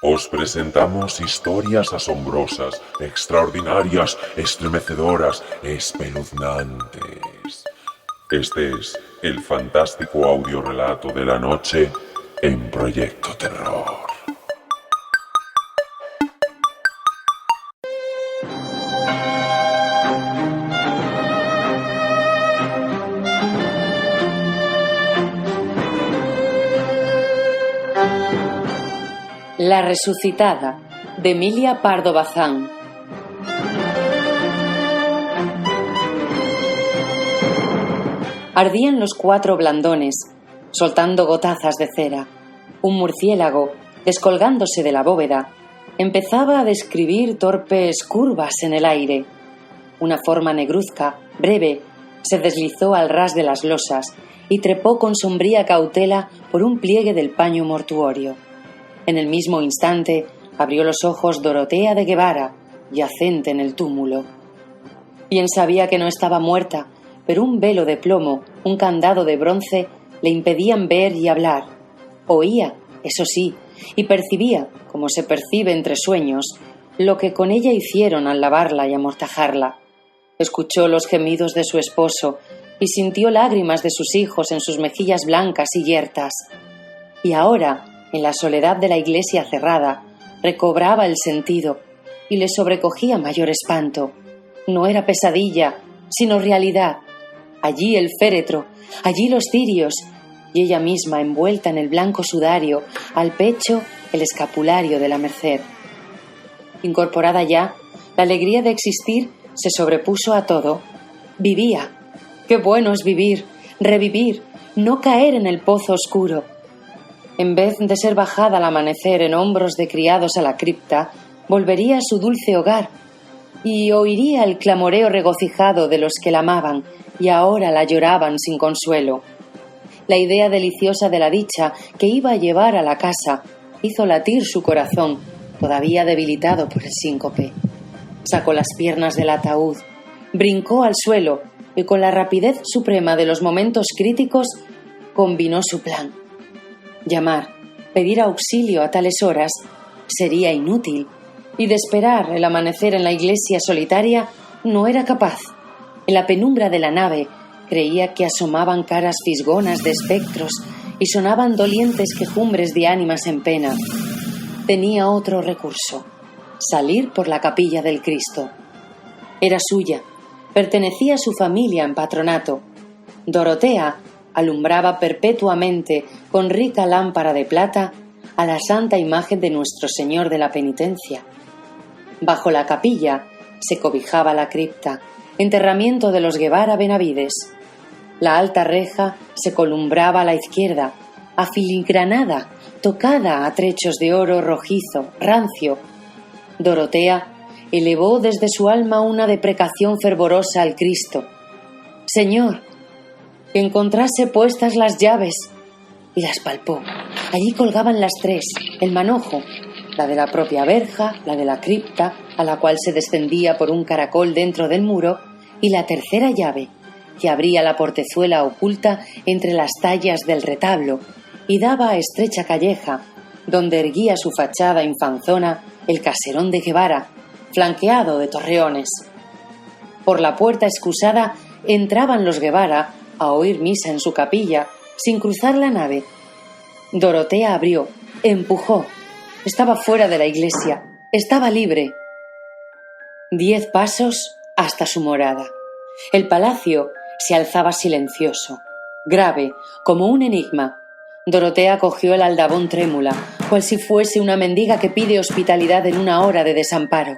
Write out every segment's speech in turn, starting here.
Os presentamos historias asombrosas, extraordinarias, estremecedoras, espeluznantes. Este es el fantástico audiorelato de la noche en Proyecto Terror. La resucitada, de Emilia Pardo Bazán. Ardían los 4 blandones, soltando gotazas de cera. Un murciélago, descolgándose de la bóveda, empezaba a describir torpes curvas en el aire. Una forma negruzca, breve, se deslizó al ras de las losas y trepó con sombría cautela por un pliegue del paño mortuorio. En el mismo instante abrió los ojos Dorotea de Guevara, yacente en el túmulo. Bien sabía que no estaba muerta, pero un velo de plomo, un candado de bronce, le impedían ver y hablar. Oía, eso sí, y percibía, como se percibe entre sueños, lo que con ella hicieron al lavarla y amortajarla. Escuchó los gemidos de su esposo y sintió lágrimas de sus hijos en sus mejillas blancas y yertas. Y ahora, en la soledad de la iglesia cerrada, recobraba el sentido y le sobrecogía mayor espanto. No era pesadilla, sino realidad. Allí el féretro, allí los cirios, y ella misma envuelta en el blanco sudario, al pecho el escapulario de la Merced. Incorporada ya, la alegría de existir se sobrepuso a todo. Vivía. Qué bueno es vivir, revivir, no caer en el pozo oscuro. En vez de ser bajada al amanecer en hombros de criados a la cripta, volvería a su dulce hogar y oiría el clamoreo regocijado de los que la amaban y ahora la lloraban sin consuelo. La idea deliciosa de la dicha que iba a llevar a la casa hizo latir su corazón, todavía debilitado por el síncope. Sacó las piernas del ataúd, brincó al suelo y con la rapidez suprema de los momentos críticos combinó su plan. Llamar, pedir auxilio a tales horas sería inútil, y de esperar el amanecer en la iglesia solitaria no era capaz. En la penumbra de la nave creía que asomaban caras fisgonas de espectros y sonaban dolientes quejumbres de ánimas en pena. Tenía otro recurso: salir por la capilla del Cristo. Era suya, pertenecía a su familia en patronato. Dorotea alumbraba perpetuamente con rica lámpara de plata a la santa imagen de Nuestro Señor de la Penitencia. Bajo la capilla se cobijaba la cripta, enterramiento de los Guevara Benavides. La alta reja se columbraba a la izquierda, afiligranada, tocada a trechos de oro rojizo, rancio. Dorotea elevó desde su alma una deprecación fervorosa al Cristo. Señor, que encontrase puestas las llaves, y las palpó. Allí colgaban las 3, el manojo, la de la propia verja, la de la cripta, a la cual se descendía por un caracol dentro del muro, y la tercera llave, que abría la portezuela oculta entre las tallas del retablo y daba a estrecha calleja, donde erguía su fachada infanzona el caserón de Guevara, flanqueado de torreones. Por la puerta excusada entraban los Guevara a oír misa en su capilla, sin cruzar la nave. Dorotea abrió, empujó. Estaba fuera de la iglesia, estaba libre. 10 pasos hasta su morada. El palacio se alzaba silencioso, grave, como un enigma. Dorotea cogió el aldabón trémula, cual si fuese una mendiga que pide hospitalidad en una hora de desamparo.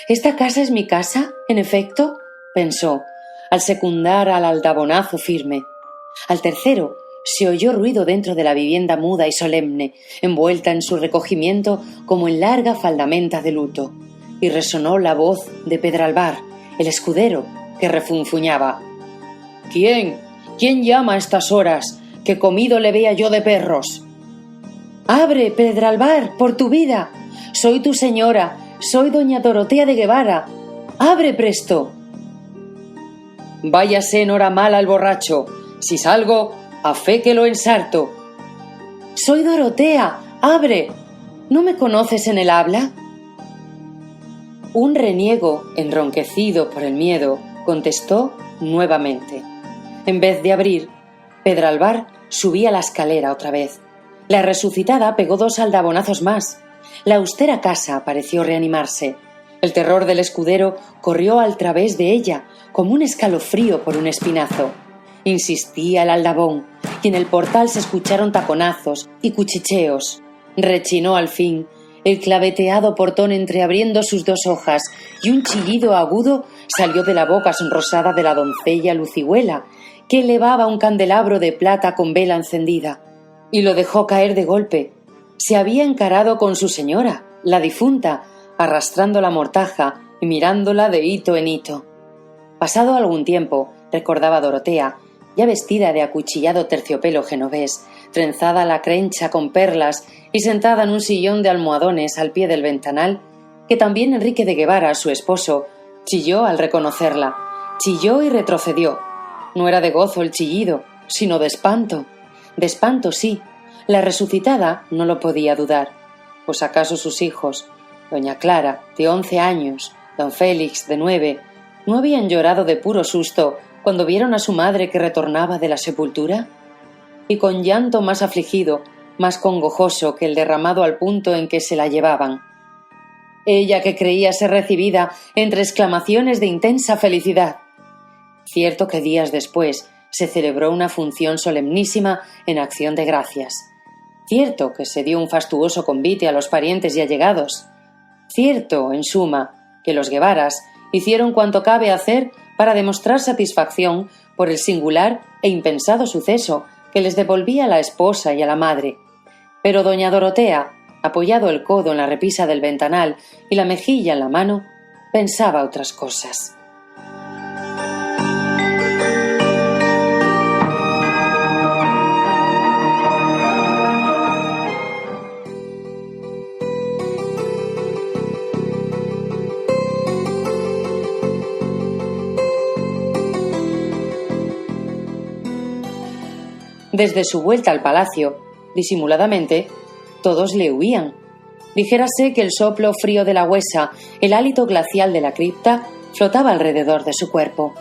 ¿Esta casa es mi casa, en efecto?, pensó, al secundar al aldabonazo firme. Al tercero se oyó ruido dentro de la vivienda muda y solemne, envuelta en su recogimiento como en larga faldamenta de luto, y resonó la voz de Pedralbar, el escudero, que refunfuñaba: «¿Quién? ¿Quién llama a estas horas? Que comido le vea yo de perros». «Abre, Pedralbar, por tu vida. Soy tu señora, soy doña Dorotea de Guevara. Abre presto». «Váyase en hora mala el borracho. Si salgo, a fe que lo ensarto». «Soy Dorotea, abre». ¿No me conoces en el habla? Un reniego, enronquecido por el miedo, contestó nuevamente. En vez de abrir, Pedralbar subía la escalera otra vez. La resucitada pegó 2 aldabonazos más. La austera casa pareció reanimarse. El terror del escudero corrió al través de ella, como un escalofrío por un espinazo. Insistía el aldabón, y en el portal se escucharon taconazos y cuchicheos. Rechinó al fin el claveteado portón entreabriendo sus 2 hojas, y un chillido agudo salió de la boca sonrosada de la doncella Lucihuela, que elevaba un candelabro de plata con vela encendida, y lo dejó caer de golpe. Se había encarado con su señora, la difunta, arrastrando la mortaja y mirándola de hito en hito. Pasado algún tiempo, recordaba Dorotea, ya vestida de acuchillado terciopelo genovés, trenzada la crencha con perlas y sentada en un sillón de almohadones al pie del ventanal, que también Enrique de Guevara, su esposo, chilló al reconocerla. Chilló y retrocedió. No era de gozo el chillido, sino de espanto. De espanto, sí. La resucitada no lo podía dudar. Pues acaso sus hijos, doña Clara, de 11 años, don Félix, de 9, ¿no habían llorado de puro susto cuando vieron a su madre que retornaba de la sepultura? Y con llanto más afligido, más congojoso que el derramado al punto en que se la llevaban. Ella que creía ser recibida entre exclamaciones de intensa felicidad. Cierto que días después se celebró una función solemnísima en acción de gracias. Cierto que se dio un fastuoso convite a los parientes y allegados. Cierto, en suma, que los Guevaras hicieron cuanto cabe hacer para demostrar satisfacción por el singular e impensado suceso que les devolvía a la esposa y a la madre. Pero doña Dorotea, apoyado el codo en la repisa del ventanal y la mejilla en la mano, pensaba otras cosas. Desde su vuelta al palacio, disimuladamente, todos le huían. Dijérase que el soplo frío de la huesa, el hálito glacial de la cripta, flotaba alrededor de su cuerpo.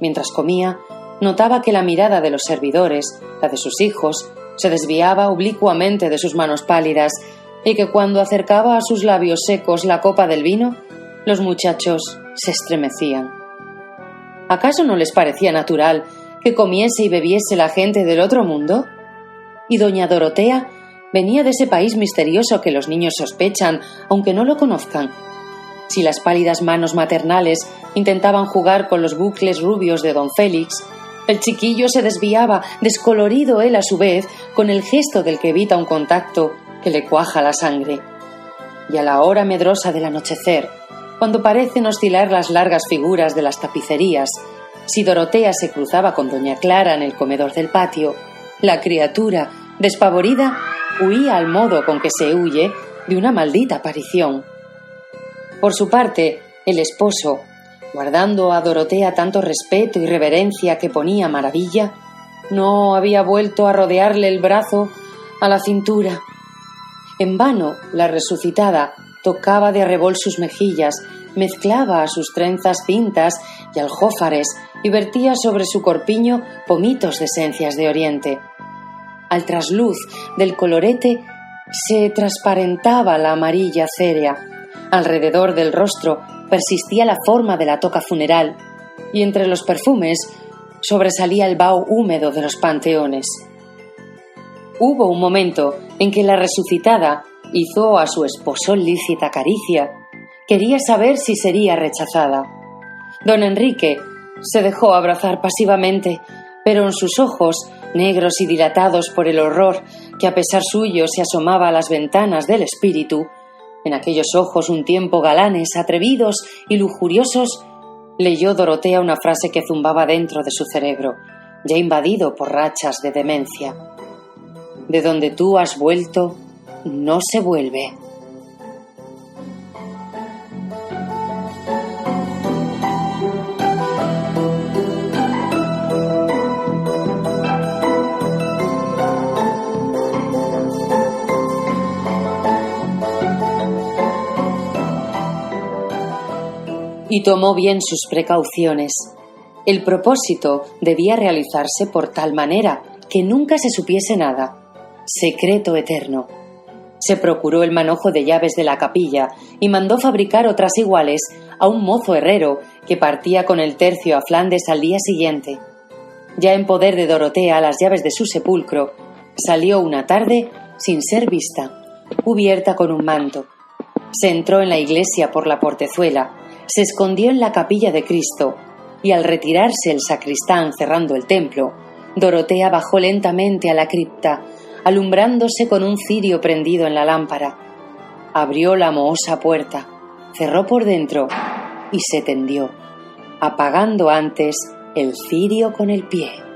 Mientras comía, notaba que la mirada de los servidores, la de sus hijos, se desviaba oblicuamente de sus manos pálidas, y que cuando acercaba a sus labios secos la copa del vino, los muchachos se estremecían. ¿Acaso no les parecía natural que comiese y bebiese la gente del otro mundo? Y doña Dorotea venía de ese país misterioso que los niños sospechan, aunque no lo conozcan. Si las pálidas manos maternales intentaban jugar con los bucles rubios de don Félix, el chiquillo se desviaba, descolorido él a su vez, con el gesto del que evita un contacto que le cuaja la sangre. Y a la hora medrosa del anochecer, cuando parecen oscilar las largas figuras de las tapicerías, si Dorotea se cruzaba con doña Clara en el comedor del patio, la criatura, despavorida, huía al modo con que se huye de una maldita aparición. Por su parte, el esposo, guardando a Dorotea tanto respeto y reverencia que ponía maravilla, no había vuelto a rodearle el brazo a la cintura. En vano, la resucitada tocaba de arrebol sus mejillas, mezclaba a sus trenzas cintas y aljófares y vertía sobre su corpiño pomitos de esencias de oriente. Al trasluz del colorete se transparentaba la amarilla cérea. Alrededor del rostro persistía la forma de la toca funeral, y entre los perfumes sobresalía el vaho húmedo de los panteones. Hubo un momento en que la resucitada hizo a su esposo lícita caricia. Quería saber si sería rechazada. Don Enrique se dejó abrazar pasivamente, pero en sus ojos, negros y dilatados por el horror que a pesar suyo se asomaba a las ventanas del espíritu, en aquellos ojos un tiempo galanes, atrevidos y lujuriosos, leyó Dorotea una frase que zumbaba dentro de su cerebro, ya invadido por rachas de demencia. De donde tú has vuelto, no se vuelve. y tomó bien sus precauciones. El propósito debía realizarse por tal manera que nunca se supiese nada. Secreto eterno. Se procuró el manojo de llaves de la capilla y mandó fabricar otras iguales a un mozo herrero que partía con el tercio a Flandes al día siguiente. Ya en poder de Dorotea las llaves de su sepulcro, salió una tarde sin ser vista, cubierta con un manto. Se entró en la iglesia por la portezuela, se escondió en la capilla de Cristo, y al retirarse el sacristán cerrando el templo, Dorotea bajó lentamente a la cripta, alumbrándose con un cirio prendido en la lámpara. Abrió la mohosa puerta, cerró por dentro y se tendió, apagando antes el cirio con el pie.